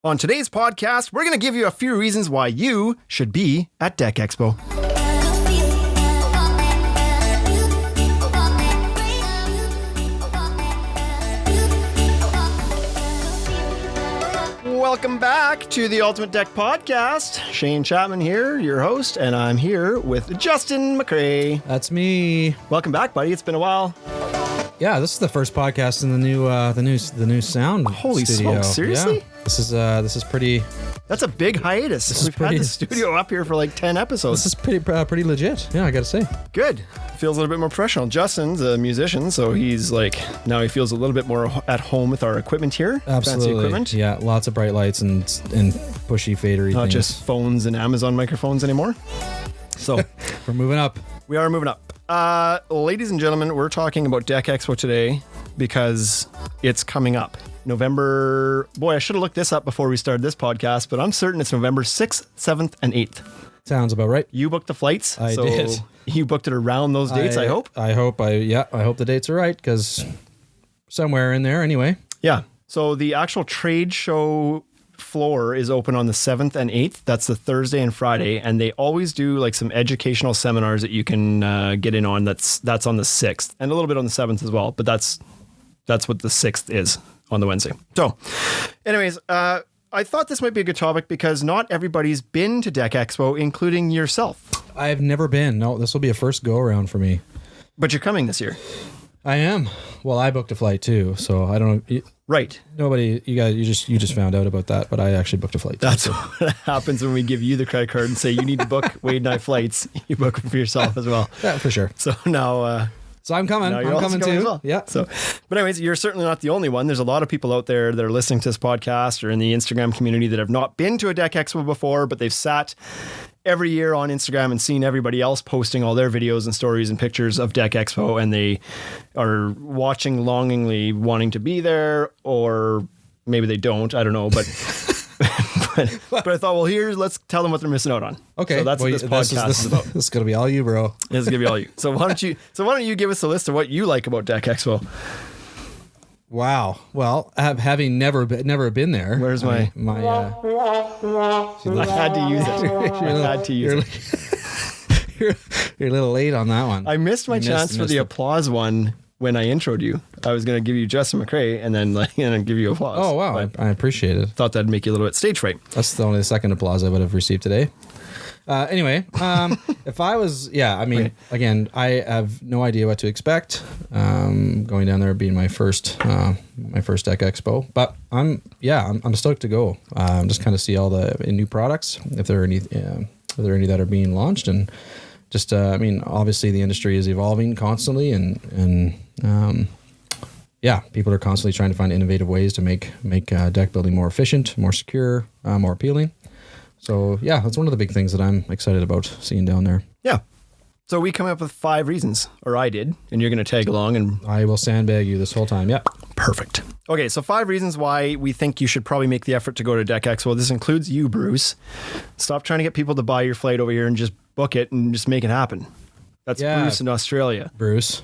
On today's podcast, we're going to give you a few reasons why you should be at Deck Expo. Welcome back to the Ultimate Deck Podcast. Shane Chapman here, your host, and I'm here with Justin McCrae. That's me. Welcome back, buddy. It's been a while. Yeah, this is the first podcast in the new sound. Holy studio. smokes! Seriously? Yeah. This is pretty. That's a big hiatus. We've had the studio up here for like 10 episodes. This is pretty legit. Yeah, I gotta say. Good. Feels a little bit more professional. Justin's a musician, so he's like, now he feels a little bit more at home with our equipment here. Absolutely. Fancy equipment. Yeah, lots of bright lights and pushy fadery Not things. just phones and Amazon microphones anymore. So we're moving up. We are moving up. Ladies and gentlemen, we're talking about Deck Expo today because it's coming up. November, boy, I should have looked this up before we started this podcast, but I'm certain it's November 6th, 7th, and 8th. Sounds about right. You booked the flights. I did. You booked it around those dates, I hope? I hope the dates are right, because somewhere in there anyway. Yeah. So the actual trade show floor is open on the 7th and 8th. That's the Thursday and Friday. And they always do like some educational seminars that you can get in on. That's on the 6th and a little bit on the 7th as well. But that's what the 6th is on the Wednesday. So anyways, I thought this might be a good topic because not everybody's been to Deck Expo, including yourself. I've never been. No, this will be a first go around for me. But you're coming this year. I am. Well, I booked a flight too, so I don't know. Right. Nobody, you guys, you just found out about that, but I actually booked a flight. That's what happens when we give you the credit card and say you need to book Wade and I flights. You book them for yourself as well. Yeah, for sure. So now, so I'm coming. I'm coming too. As well. Yeah. So, but anyways, you're certainly not the only one. There's a lot of people out there that are listening to this podcast or in the Instagram community that have not been to a Deck Expo before, but they've sat every year on Instagram and seen everybody else posting all their videos and stories and pictures of Deck Expo, and they are watching longingly, wanting to be there, or maybe they don't. I don't know, but but I thought, well, let's tell them what they're missing out on. Okay, so that's what this podcast is about. This is gonna be all you, bro. This is gonna be all you. So why don't you give us a list of what you like about Deck Expo? Wow. Well, having never been there. Where's my? I had to use it. I had to use it. You're a little late on that one. I missed my chance for the applause one when I introed you. I was going to give you Justin McCrae and then give you applause. Oh wow, I appreciate it. Thought that'd make you a little bit stage fright. That's the only second applause I would have received today. Anyway, if I was, again, I have no idea what to expect. Going down there being my first Deck Expo, but I'm stoked to go. Just kind of see all the new products, if there are any that are being launched, and just, obviously the industry is evolving constantly, and people are constantly trying to find innovative ways to make deck building more efficient, more secure, more appealing. So, yeah, that's one of the big things that I'm excited about seeing down there. Yeah. So we come up with 5 reasons, or I did, and you're going to tag along. And I will sandbag you this whole time. Yeah. Perfect. Okay, so 5 reasons why we think you should probably make the effort to go to Deck Expo. This includes you, Bruce. Stop trying to get people to buy your flight over here and just book it and just make it happen. That's Bruce in Australia. Bruce.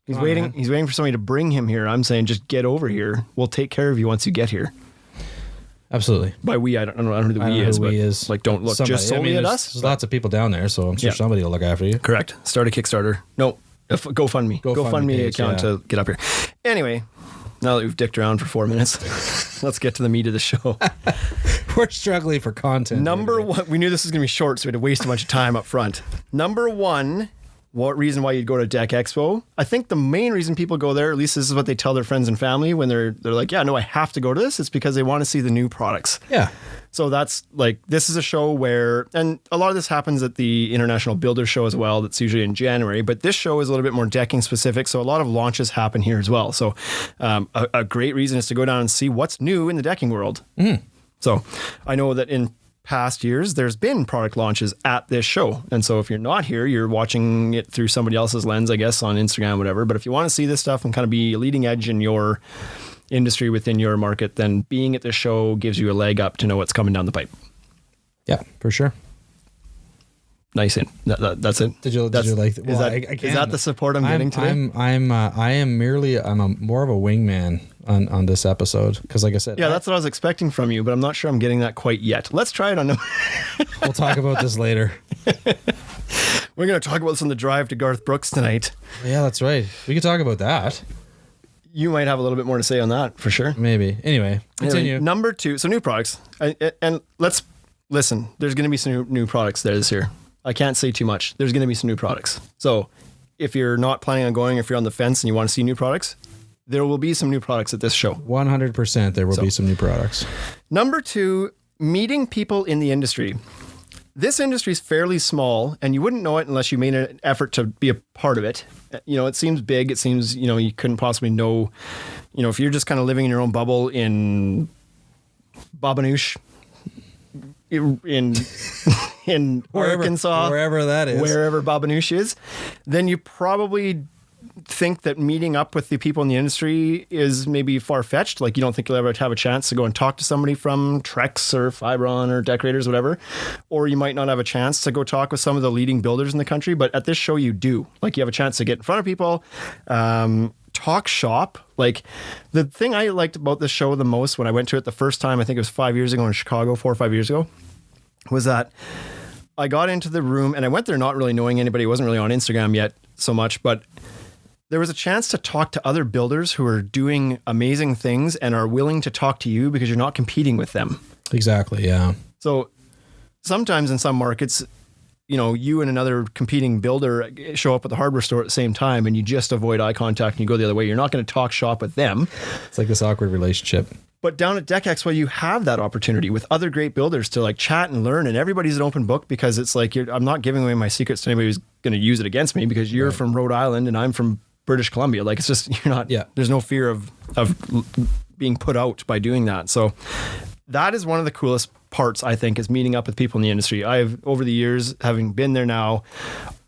He's waiting. He's waiting for somebody to bring him here. I'm saying just get over here. We'll take care of you once you get here. Absolutely. By we, I don't know who the we is. Like, don't look somebody. Just solely at us. There's lots of people down there, so I'm sure somebody will look after you. Correct. Start a Kickstarter. No, GoFundMe. GoFundMe account to get up here. Anyway, now that we've dicked around for 4 minutes, let's get to the meat of the show. We're struggling for content. Number one, we knew this was going to be short, so we had to waste a bunch of time up front. Number one, what reason why you'd go to Deck Expo? I think the main reason people go there, at least this is what they tell their friends and family when they're like, yeah, no, I have to go to this. It's because they want to see the new products. Yeah. So that's like, this is a show where, and a lot of this happens at the International Builder Show as well. That's usually in January, but this show is a little bit more decking specific. So a lot of launches happen here as well. So a great reason is to go down and see what's new in the decking world. Mm. So I know that in past years, there's been product launches at this show. And so if you're not here, you're watching it through somebody else's lens, I guess, on Instagram, whatever. But if you want to see this stuff and kind of be leading edge in your industry within your market, then being at this show gives you a leg up to know what's coming down the pipe. Yeah, for sure. Nice. That's it. Did you like? Well, is that the support I'm getting today? I'm more of a wingman on this episode because, like I said, that's what I was expecting from you, but I'm not sure I'm getting that quite yet. Let's try it on. We'll talk about this later. We're going to talk about this on the drive to Garth Brooks tonight. Yeah, that's right. We could talk about that. You might have a little bit more to say on that for sure. Maybe. Anyway, continue. Number 2, so new products, and let's listen. There's going to be some new products there this year. I can't say too much. There's going to be some new products. So if you're not planning on going, if you're on the fence and you want to see new products, there will be some new products at this show. 100% there will be some new products. Number 2, meeting people in the industry. This industry is fairly small and you wouldn't know it unless you made an effort to be a part of it. It seems big. It seems, you couldn't possibly know, if you're just kind of living in your own bubble in Babanoosh, in Arkansas, wherever that is, wherever Babanoosh is, then you probably think that meeting up with the people in the industry is maybe far-fetched. Like you don't think you'll ever have a chance to go and talk to somebody from Trex or Fibron or Decorators, whatever. Or you might not have a chance to go talk with some of the leading builders in the country. But at this show, you do. Like you have a chance to get in front of people, talk shop. Like the thing I liked about this show the most when I went to it the first time, I think it was 5 years ago in Chicago, 4 or 5 years ago, was that I got into the room and I went there not really knowing anybody. It wasn't really on Instagram yet so much, but there was a chance to talk to other builders who are doing amazing things and are willing to talk to you because you're not competing with them. Exactly, yeah. So sometimes in some markets, you and another competing builder show up at the hardware store at the same time and you just avoid eye contact and you go the other way. You're not going to talk shop with them. It's like this awkward relationship. But down at Deck Expo, you have that opportunity with other great builders to like chat and learn, and everybody's an open book because it's like I'm not giving away my secrets to anybody who's going to use it against me because you're from Rhode Island and I'm from British Columbia. Like it's just, you're not, there's no fear of being put out by doing that. So that is one of the coolest parts, I think, is meeting up with people in the industry. I've, over the years, having been there now,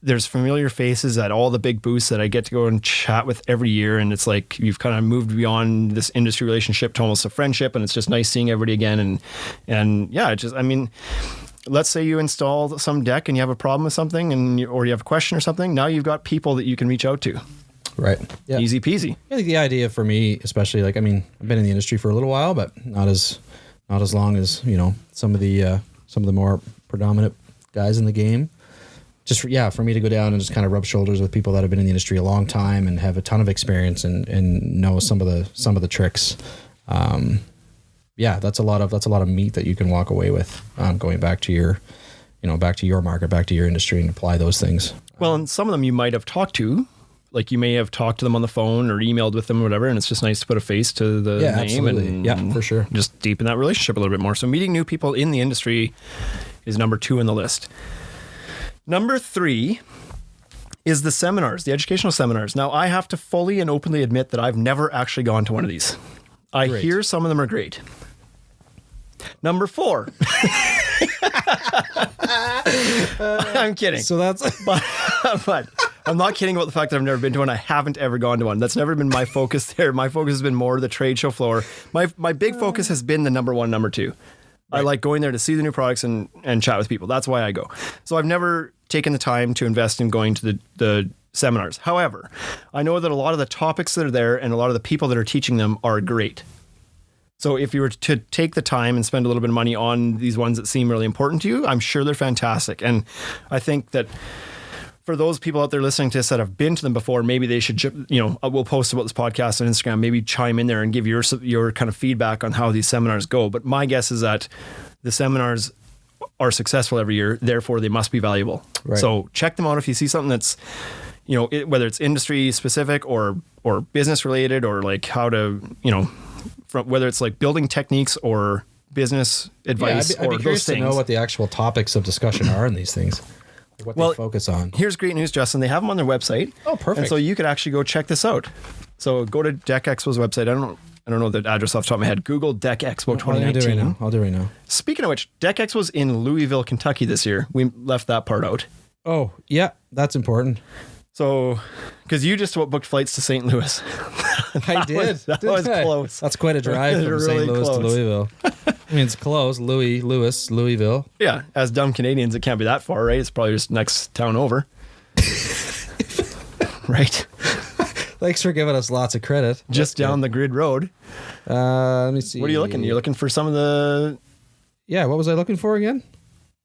there's familiar faces at all the big booths that I get to go and chat with every year. And it's like, you've kind of moved beyond this industry relationship to almost a friendship. And it's just nice seeing everybody again. And yeah, let's say you install some deck and you have a problem with something or you have a question or something. Now you've got people that you can reach out to. Right. Yeah. Easy peasy. I think the idea for me, especially I've been in the industry for a little while, but not as long as, some of the more predominant guys in the game. Just for me to go down and just kind of rub shoulders with people that have been in the industry a long time and have a ton of experience and know some of the tricks. That's a lot of meat that you can walk away with, going back to your market, back to your industry and apply those things. Well, and some of them you might have talked to. Like you may have talked to them on the phone or emailed with them or whatever, and it's just nice to put a face to the name absolutely. and for sure. Just deepen that relationship a little bit more. So meeting new people in the industry is number 2 in the list. Number 3 is the seminars, the educational seminars. Now I have to fully and openly admit that I've never actually gone to one of these. I hear some of them are great. Number 4. I'm kidding. So that's but I'm not kidding about the fact that I've never been to one. I haven't ever gone to one. That's never been my focus there. My focus has been more the trade show floor. My big focus has been the number 1, number 2. Right. I like going there to see the new products and chat with people. That's why I go. So I've never taken the time to invest in going to the seminars. However, I know that a lot of the topics that are there and a lot of the people that are teaching them are great. So if you were to take the time and spend a little bit of money on these ones that seem really important to you, I'm sure they're fantastic. And I think that for those people out there listening to this that have been to them before, maybe they should, we'll post about this podcast on Instagram, maybe chime in there and give your kind of feedback on how these seminars go. But my guess is that the seminars are successful every year, therefore they must be valuable. Right. So check them out if you see something that's, whether it's industry specific or business related or like how to, from whether it's like building techniques or business advice. I'd be curious to know what the actual topics of discussion are in these things. What they focus on. Here's great news, Justin. They have them on their website. Oh, perfect. And so you could actually go check this out. So go to Deck Expo's website. I don't know the address off the top of my head. Google Deck Expo 2019. I'll do it right now. Speaking of which, Deck Expo's in Louisville, Kentucky this year. We left that part out. Oh, yeah. That's important. So, because you just booked flights to St. Louis. I did. That was close. That's quite a drive from St. Louis to Louisville. I mean, it's close. Louisville. Yeah, as dumb Canadians, it can't be that far, right? It's probably just next town over. Right? Thanks for giving us lots of credit. Just down the grid road. Let me see. What are you looking? You're looking for some of the... Yeah, what was I looking for again?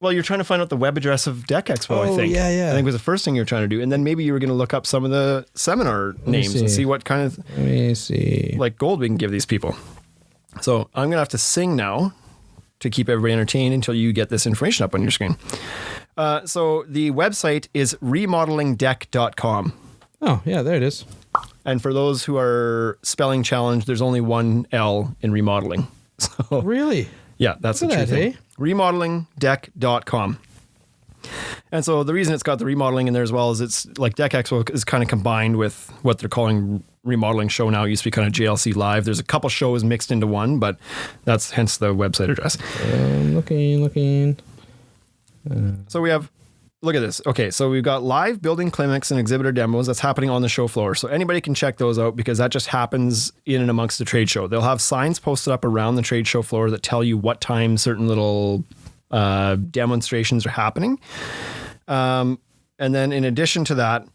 Well, you're trying to find out the web address of Deck Expo, I think. Yeah. I think was the first thing you were trying to do. And then maybe you were going to look up some of the seminar names and see what kind of... Let me see. Like gold we can give these people. So I'm going to have to sing now to keep everybody entertained until you get this information up on your screen. So the website is remodelingdeck.com. Oh, yeah, there it is. And for those who are spelling challenged, there's only one L in remodeling. So Really? yeah, that's the Look true at that, thing. hey? Remodelingdeck.com. And so the reason it's got the remodeling in there as well is it's like Deck Expo is kind of combined with what they're calling remodeling show now. It used to be kind of JLC Live. There's a couple shows mixed into one, but that's hence the website address. Looking. So we have, look at this. Okay, so we've got live building clinics and exhibitor demos that's happening on the show floor. So anybody can check those out because that just happens in and amongst the trade show. They'll have signs posted up around the trade show floor that tell you what time certain little demonstrations are happening. And then in addition to that,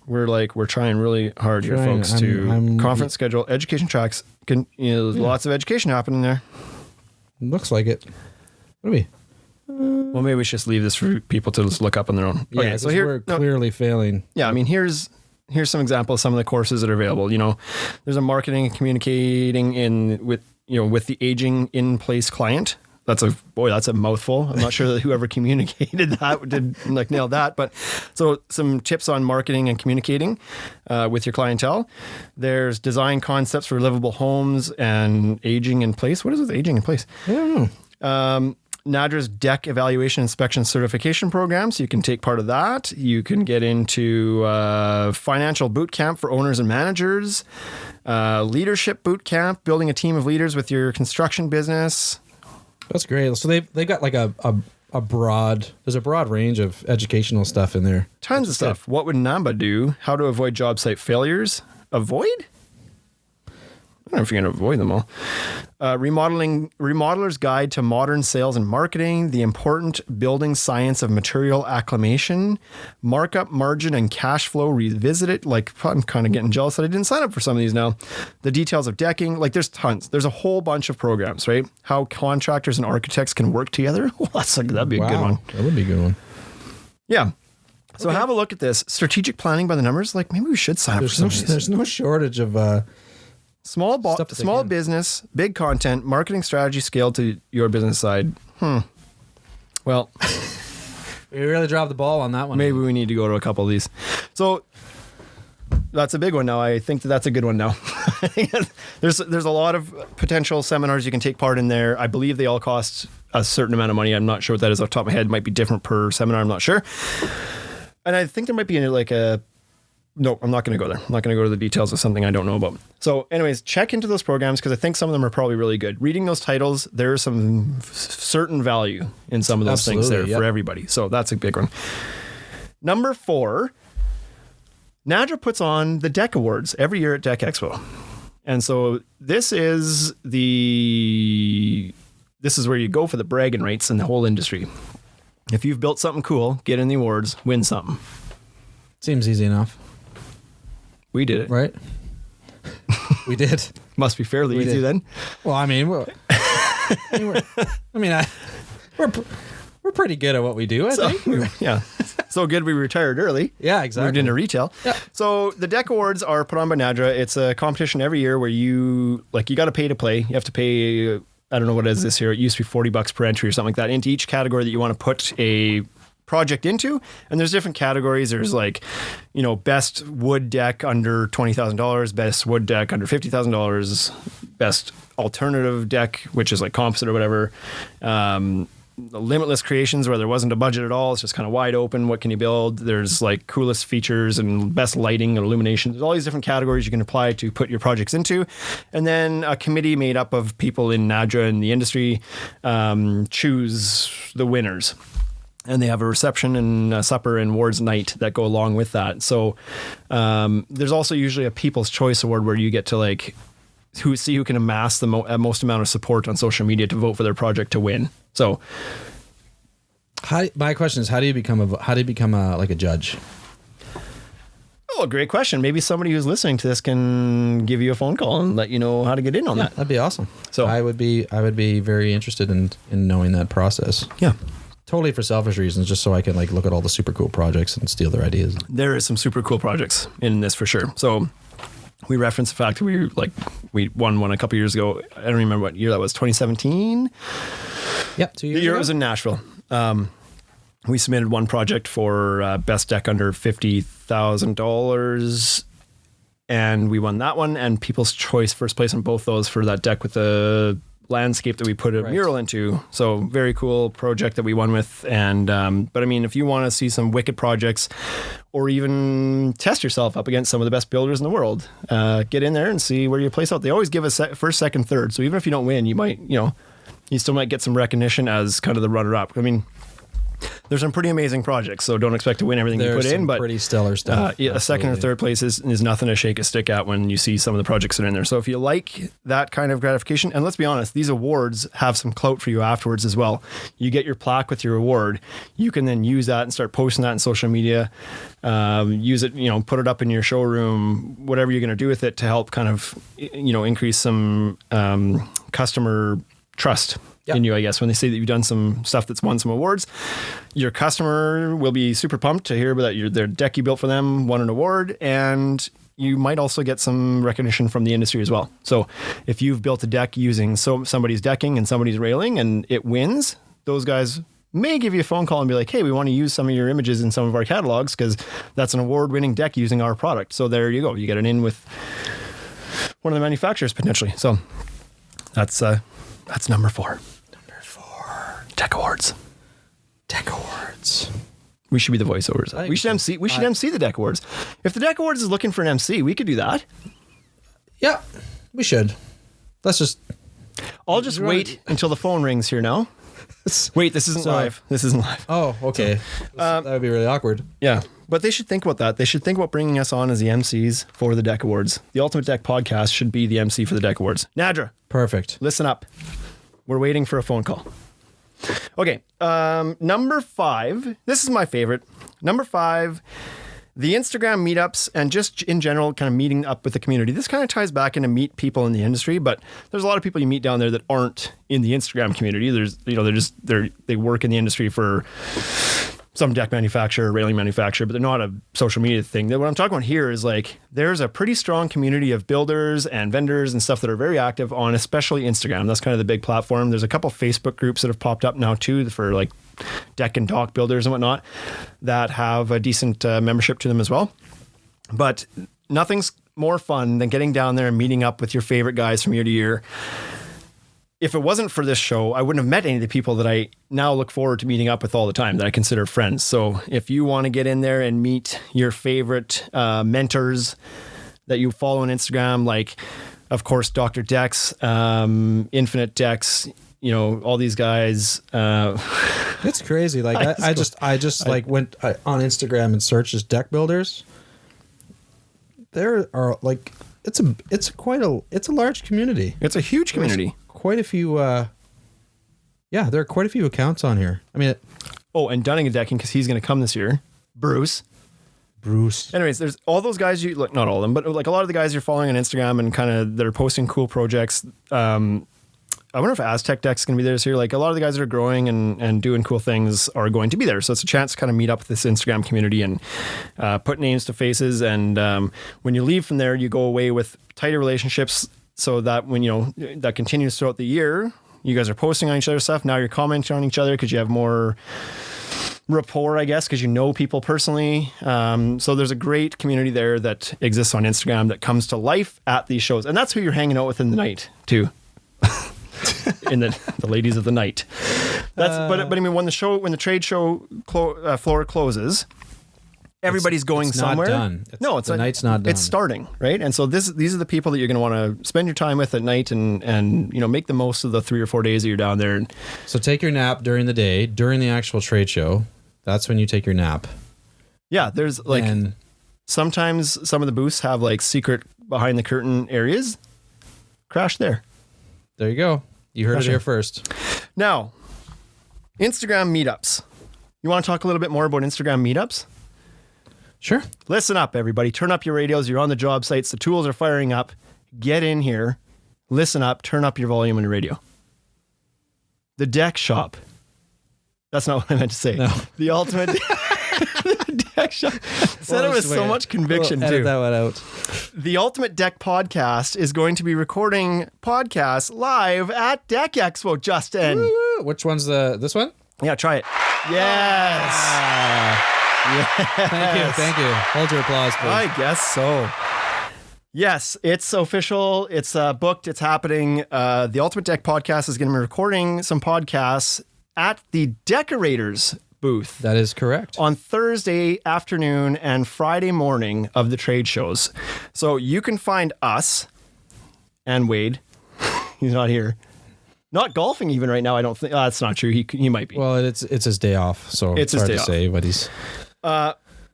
we're trying really hard here, folks, to conference schedule, education tracks. There's lots of education happening there. Looks like it. What are we? Well, maybe we should just leave this for people to just look up on their own. Yeah, Okay, so here we're clearly failing. Yeah, I mean, here's some examples of some of the courses that are available. There's a marketing and communicating with the aging in place client. That's a mouthful. I'm not sure that whoever communicated that did nail that. But so some tips on marketing and communicating with your clientele. There's design concepts for livable homes and aging in place. What is with aging in place? I don't know. NADRA's Deck Evaluation Inspection Certification Program, so you can take part of that. You can get into financial boot camp for owners and managers, leadership boot camp, building a team of leaders with your construction business. That's great. So they've got like a broad range of educational stuff in there. Tons of stuff. What would NAMBA do? How to avoid job site failures? Avoid? I don't know if you're going to avoid them all. Remodeler's Guide to Modern Sales and Marketing, the important building science of material acclimation, markup, margin, and cash flow revisited. I'm kind of getting jealous that I didn't sign up for some of these now. The details of decking. There's tons. There's a whole bunch of programs, right? How contractors and architects can work together. Well, that'd be a good one. That would be a good one. Yeah. So have a look at this. Strategic planning by the numbers. Maybe we should sign up for some of these. There's no shortage of... Small business, big content, marketing strategy scaled to your business side. Well, we really dropped the ball on that one. Maybe we need to go to a couple of these. So that's a big one now. I think that's a good one now. There's a lot of potential seminars you can take part in there. I believe they all cost a certain amount of money. I'm not sure what that is off the top of my head. It might be different per seminar. I'm not sure. And I think there might be no, I'm not going to go there. I'm not going to go to the details of something I don't know about. So anyways, check into those programs because I think some of them are probably really good. Reading those titles, there's some certain value in some of those things there for everybody. So that's a big one. Number 4, NADRA puts on the Deck Awards every year at Deck Expo. And so this is where you go for the bragging rights in the whole industry. If you've built something cool, get in the awards, win something. Seems easy enough. We did it. Right? We did. Must be fairly easy then. Well, I mean, we're pretty good at what we do, I think. Yeah. So good we retired early. Yeah, exactly. Moved into retail. Yeah. So the Deck Awards are put on by NADRA. It's a competition every year where you got to pay to play. You have to pay, I don't know what it is this year. It used to be $40 per entry or something like that into each category that you want to put a project into, and there's different categories. There's best wood deck under $20,000, best wood deck under $50,000, best alternative deck, which is like composite or whatever. Limitless creations where there wasn't a budget at all. It's just kind of wide open. What can you build? There's coolest features and best lighting and illumination. There's all these different categories you can apply to put your projects into. And then a committee made up of people in NADRA and the industry choose the winners. And they have a reception and a supper and awards night that go along with that. So there's also usually a People's Choice Award where you get to who can amass the most amount of support on social media to vote for their project to win. So, my question is, how do you become like a judge? oh, great question. Maybe somebody who's listening to this can give you a phone call and let you know how to get in on that. That'd be awesome. So I would be very interested in knowing that process. Yeah. Totally for selfish reasons, just so I can like look at all the super cool projects and steal their ideas. There is some super cool projects in this for sure. So we referenced the fact that we won one a couple years ago. I don't remember what year that was. 2017. Yep. 2 years The year ago? it was in Nashville. We submitted one project for best deck under $50,000, and we won that one. And People's Choice first place on both those for that deck with the landscape that we put a mural into. So very cool project that we won with. And but I mean, if you want to see some wicked projects, or even test yourself up against some of the best builders in the world, get in there and see where you place out. They always give us first, second, third. So even if you don't win, you might, you still might get some recognition as kind of the runner-up. I mean, there's some pretty amazing projects, so don't expect to win everything you put in, but pretty stellar stuff. A second or third place is nothing to shake a stick at when you see some of the projects that are in there. So if you like that kind of gratification, and let's be honest, these awards have some clout for you afterwards as well. You get your plaque with your award. You can then use that and start posting that in social media. Use it, put it up in your showroom, whatever you're going to do with it to help kind of, increase some customer trust in you, I guess. When they say that you've done some stuff that's won some awards, your customer will be super pumped to hear that their deck you built for them won an award, and you might also get some recognition from the industry as well. So if you've built a deck using somebody's decking and somebody's railing and it wins, those guys may give you a phone call and be like, hey, we want to use some of your images in some of our catalogs because that's an award-winning deck using our product. So there you go. You get an in with one of the manufacturers potentially. So that's number 4. Deck Awards. Deck Awards. We should be the voiceovers. We should MC. We should MC the Deck Awards. If the Deck Awards is looking for an MC, we could do that. Yeah, we should. Let's just. I'll just wait until the phone rings here now. Wait, this isn't live. This isn't live. Oh, okay. That would be really awkward. Yeah, but they should think about that. They should think about bringing us on as the MCs for the Deck Awards. The Ultimate Deck Podcast should be the MC for the Deck Awards. Nadra. Perfect. Listen up. We're waiting for a phone call. Okay, number 5. This is my favorite. Number 5, the Instagram meetups and just in general kind of meeting up with the community. This kind of ties back into meet people in the industry, but there's a lot of people you meet down there that aren't in the Instagram community. There's, they work in the industry for some deck manufacturer, railing manufacturer, but they're not a social media thing. What I'm talking about here is like, there's a pretty strong community of builders and vendors and stuff that are very active on, especially Instagram. That's kind of the big platform. There's a couple Facebook groups that have popped up now too for like deck and dock builders and whatnot that have a decent membership to them as well. But nothing's more fun than getting down there and meeting up with your favorite guys from year to year. If it wasn't for this show, I wouldn't have met any of the people that I now look forward to meeting up with all the time that I consider friends. So if you want to get in there and meet your favorite mentors that you follow on Instagram, like, of course, Dr. Dex, Infinite Dex, all these guys. It's crazy. Like I just went on Instagram and searched as deck builders. There are like, it's a large community. It's a huge community. Quite a few, there are quite a few accounts on here. I mean, and Dunning and Decking, because he's going to come this year. Bruce. Anyways, there's all those guys not all of them, but like a lot of the guys you're following on Instagram and kind of they're posting cool projects. I wonder if Aztec Deck's going to be there this year. Like a lot of the guys that are growing and doing cool things are going to be there. So it's a chance to kind of meet up with this Instagram community and put names to faces. And when you leave from there, you go away with tighter relationships so that when, that continues throughout the year, you guys are posting on each other's stuff. Now you're commenting on each other because you have more rapport, I guess, because you know people personally. So there's a great community there that exists on Instagram that comes to life at these shows. And that's who you're hanging out with in the night too. In the ladies of the night. But I mean, when the trade show floor closes, everybody's going somewhere. Not done. The night's not done. It's starting, right? And so these are the people that you're going to want to spend your time with at night and make the most of the 3 or 4 days that you're down there. So take your nap during the day, during the actual trade show. That's when you take your nap. Yeah, there's sometimes some of the booths have like secret behind the curtain areas. crash there. There you go. You heard it here first. Now, Instagram meetups. You want to talk a little bit more about Instagram meetups? Sure. Listen up, everybody. Turn up your radios. You're on the job sites. The tools are firing up. Get in here. Listen up. Turn up your volume on your radio. The Deck Shop. That's not what I meant to say. No. The ultimate the Deck Shop. Said it with so much conviction, edit too. that one out. The Ultimate Deck Podcast is going to be recording podcasts live at Deck Expo, Justin. Woo-woo. Which one's this one? Yeah, try it. Yes. Yes. Thank you. Hold your applause, please. I guess so. Yes, it's official. It's booked. It's happening. The Ultimate Deck Podcast is going to be recording some podcasts at the Decorators booth. That is correct. On Thursday afternoon and Friday morning of the trade shows. So you can find us and Wade. He's not here. Not golfing even right now, I don't think. That's not true. He might be. Well, it's his day off, so It's his hard day to off. say, but he's...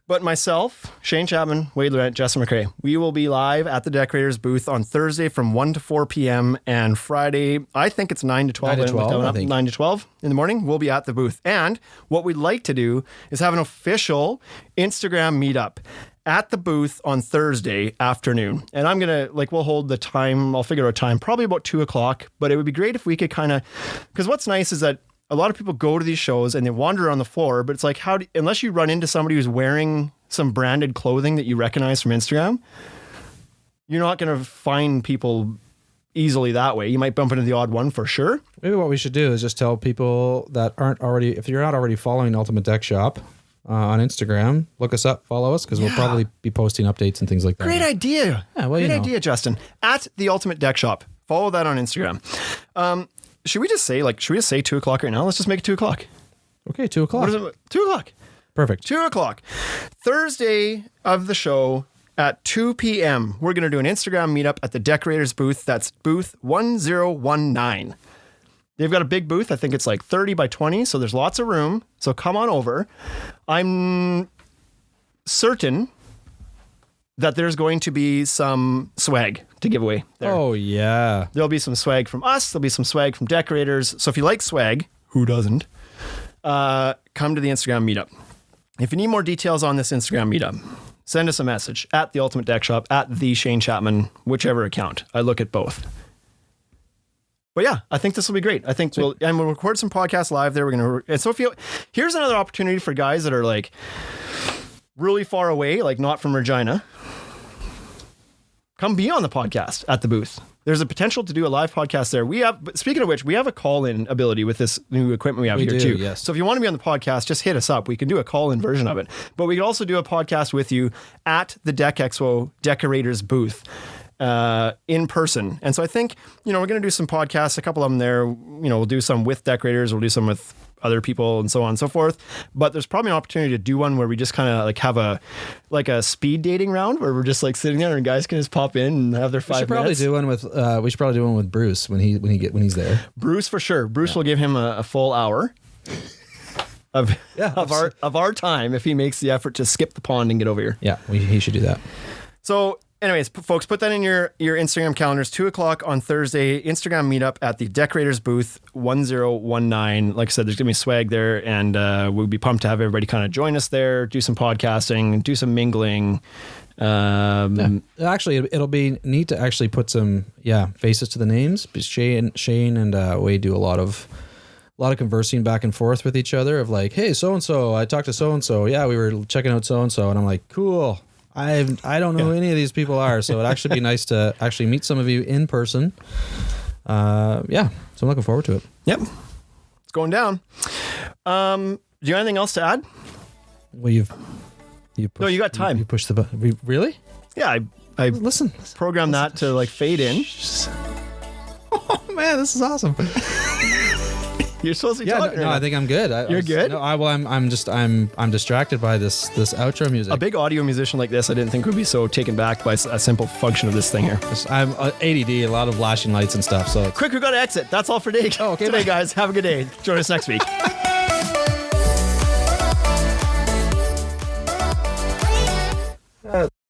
But myself, Shane Chapman, Wade Laurent, Justin McCrae, we will be live at the Decorators booth on Thursday from 1 to 4 p.m. and Friday, I think it's 9 to 12. 9 to 12, I think. 9 to 12 in the morning, we'll be at the booth. And what we'd like to do is have an official Instagram meetup at the booth on Thursday afternoon. And I'm going to, we'll hold the time, I'll figure out a time, probably about 2 o'clock, but it would be great if we could because what's nice is that a lot of people go to these shows and they wander on the floor, but it's like, unless you run into somebody who's wearing some branded clothing that you recognize from Instagram, you're not going to find people easily that way. You might bump into the odd one for sure. Maybe what we should do is just tell people that aren't already, if you're not already following Ultimate Deck Shop on Instagram, look us up, follow us, because we'll probably be posting updates and things like that. Great idea. Yeah, well, Great you know. idea, Justin. At the Ultimate Deck Shop. Follow that on Instagram. Should we just say 2 o'clock right now? Let's just make it 2 o'clock. Okay, 2 o'clock. What is it? 2 o'clock. Perfect. 2 o'clock. Thursday of the show at 2 p.m. We're going to do an Instagram meetup at the Decorators booth. That's booth 1019. They've got a big booth. I think it's 30 by 20. So there's lots of room. So come on over. I'm certain that there's going to be some swag to give away there. Oh, yeah. There'll be some swag from us. There'll be some swag from Decorators. So if you like swag, who doesn't? Come to the Instagram meetup. If you need more details on this Instagram meetup, send us a message at the Ultimate Deck Shop, at the Shane Chapman, whichever account. I look at both. But yeah, I think this will be great. I think we'll record some podcasts live there. And so here's another opportunity for guys that are really far away, not from Regina. Come be on the podcast at the booth. There's a potential to do a live podcast there. Speaking of which, we have a call-in ability with this new equipment we have here too. Yes. So if you want to be on the podcast, just hit us up. We can do a call-in version of it. But we can also do a podcast with you at the Deck Expo Decorators booth in person. And so I think, we're going to do some podcasts, a couple of them there. We'll do some with Decorators. We'll do some with other people and so on and so forth. But there's probably an opportunity to do one where we just kind of have a speed dating round where we're just sitting there and guys can just pop in and have their 5 minutes. We should probably do one with Bruce when he's there. Bruce for sure. Bruce will give him a full hour of our time if he makes the effort to skip the pond and get over here. Yeah, he should do that. So anyways, folks, put that in your Instagram calendars. 2 o'clock on Thursday, Instagram meetup at the Decorators booth 1019. Like I said, there's going to be swag there, and we'll be pumped to have everybody kind of join us there, do some podcasting, do some mingling. Actually, it'll be neat to actually put some faces to the names. Shane and Wade do a lot of conversing back and forth with each other of hey, so-and-so, I talked to so-and-so. Yeah, we were checking out so-and-so, and I'm like, cool. I don't know who any of these people are, so it'd actually be nice to actually meet some of you in person. So I'm looking forward to it. Yep. It's going down. Do you have anything else to add? Well, you pushed, No, you got time. You pushed the button. Really? Yeah, I Listen. programmed that to fade in. Oh man, this is awesome. You're supposed to be Yeah, talking no, right I think I'm good. You're good? No, I'm distracted by this outro music. A big audio musician like this, I didn't think would be so taken back by a simple function of this thing here. I'm ADD, a lot of flashing lights and stuff. So Quick, we got to exit. That's all for today. Oh, okay, Today, bye. guys. Have a good day. Join us next week.